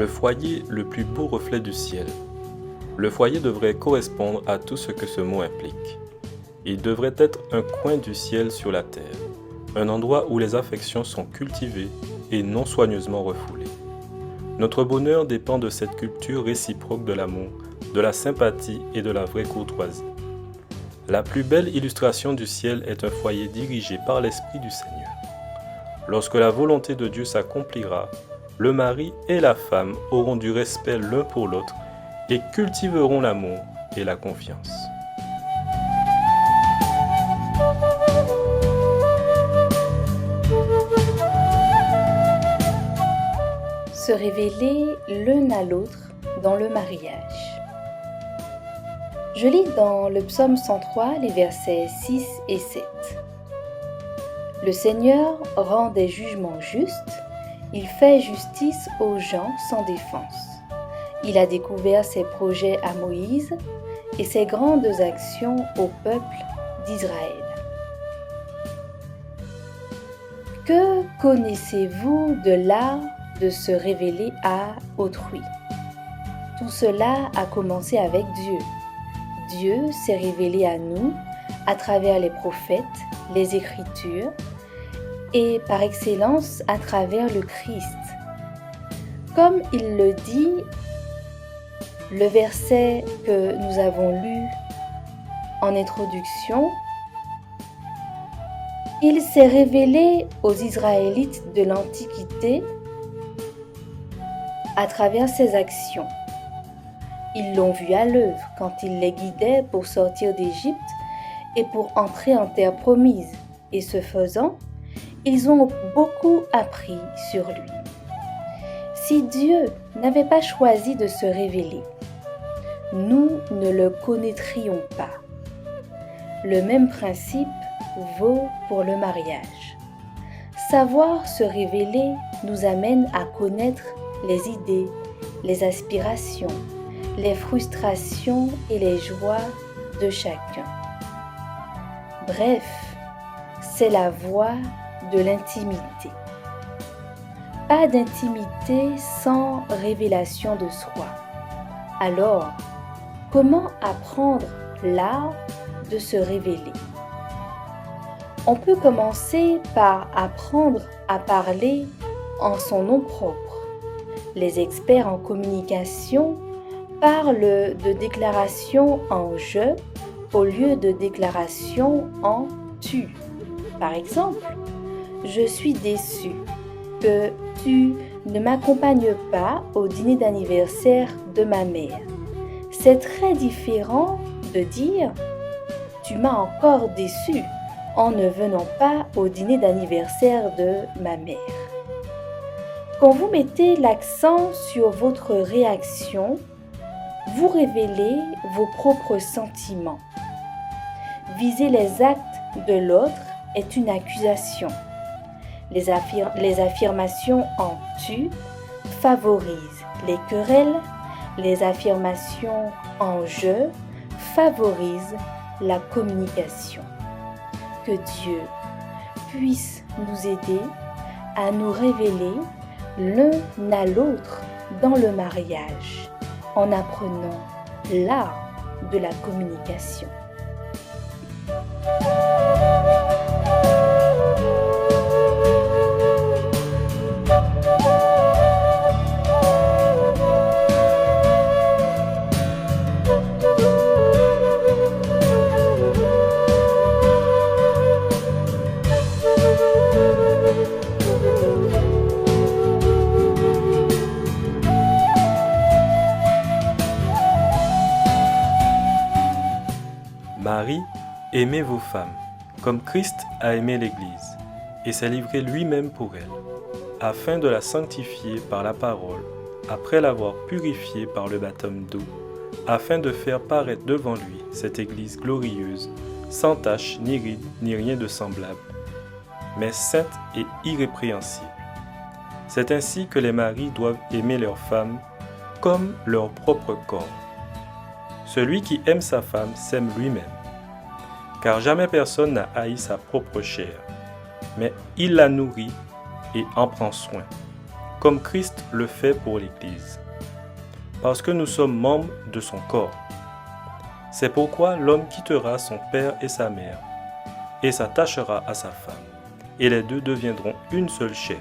Le foyer, le plus beau reflet du ciel. Le foyer devrait correspondre à tout ce que ce mot implique. Il devrait être un coin du ciel sur la terre, un endroit où les affections sont cultivées et non soigneusement refoulées. Notre bonheur dépend de cette culture réciproque de l'amour, de la sympathie et de la vraie courtoisie. La plus belle illustration du ciel est un foyer dirigé par l'Esprit du Seigneur. Lorsque la volonté de Dieu s'accomplira, le mari et la femme auront du respect l'un pour l'autre et cultiveront l'amour et la confiance. Se révéler l'un à l'autre dans le mariage. Je lis dans le psaume 103 les versets 6 et 7. Le Seigneur rend des jugements justes, il fait justice aux gens sans défense. Il a découvert ses projets à Moïse et ses grandes actions au peuple d'Israël. Que connaissez-vous de l'art de se révéler à autrui? Tout cela a commencé avec Dieu. Dieu s'est révélé à nous à travers les prophètes, les Écritures et par excellence à travers le Christ. Comme il le dit, le verset que nous avons lu en introduction, il s'est révélé aux Israélites de l'Antiquité à travers ses actions. Ils l'ont vu à l'œuvre quand il les guidait pour sortir d'Égypte et pour entrer en terre promise. Et ce faisant, ils ont beaucoup appris sur lui. Si Dieu n'avait pas choisi de se révéler, nous ne le connaîtrions pas. Le même principe vaut pour le mariage. Savoir se révéler nous amène à connaître les idées, les aspirations, les frustrations et les joies de chacun. Bref, c'est la voie de l'intimité. Pas d'intimité sans révélation de soi. Alors, comment apprendre l'art de se révéler? On peut commencer par apprendre à parler en son nom propre. Les experts en communication parlent de déclaration en je au lieu de déclaration en tu. Par exemple, je suis déçue que tu ne m'accompagnes pas au dîner d'anniversaire de ma mère. C'est très différent de dire tu m'as encore déçue en ne venant pas au dîner d'anniversaire de ma mère. Quand vous mettez l'accent sur votre réaction, vous révélez vos propres sentiments. Viser les actes de l'autre est une accusation. Les affirmations en tu favorisent les querelles. Les affirmations en je favorisent la communication. Que Dieu puisse nous aider à nous révéler l'un à l'autre dans le mariage en apprenant l'art de la communication. Marie, aimez vos femmes, comme Christ a aimé l'Église, et s'est livré lui-même pour elle, afin de la sanctifier par la parole, après l'avoir purifiée par le baptême d'eau, afin de faire paraître devant lui cette Église glorieuse, sans tache, ni ride, ni rien de semblable, mais sainte et irrépréhensible. C'est ainsi que les maris doivent aimer leurs femmes comme leur propre corps. Celui qui aime sa femme s'aime lui-même, car jamais personne n'a haï sa propre chair, mais il la nourrit et en prend soin. comme Christ le fait pour l'Église, parce que nous sommes membres de son corps. C'est pourquoi l'homme quittera son père et sa mère, et s'attachera à sa femme, et les deux deviendront une seule chair.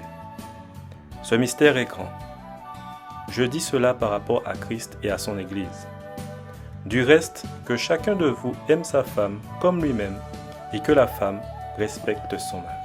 Ce mystère est grand. Je dis cela par rapport à Christ et à son Église. Du reste, que chacun de vous aime sa femme comme lui-même, et que la femme respecte son mari.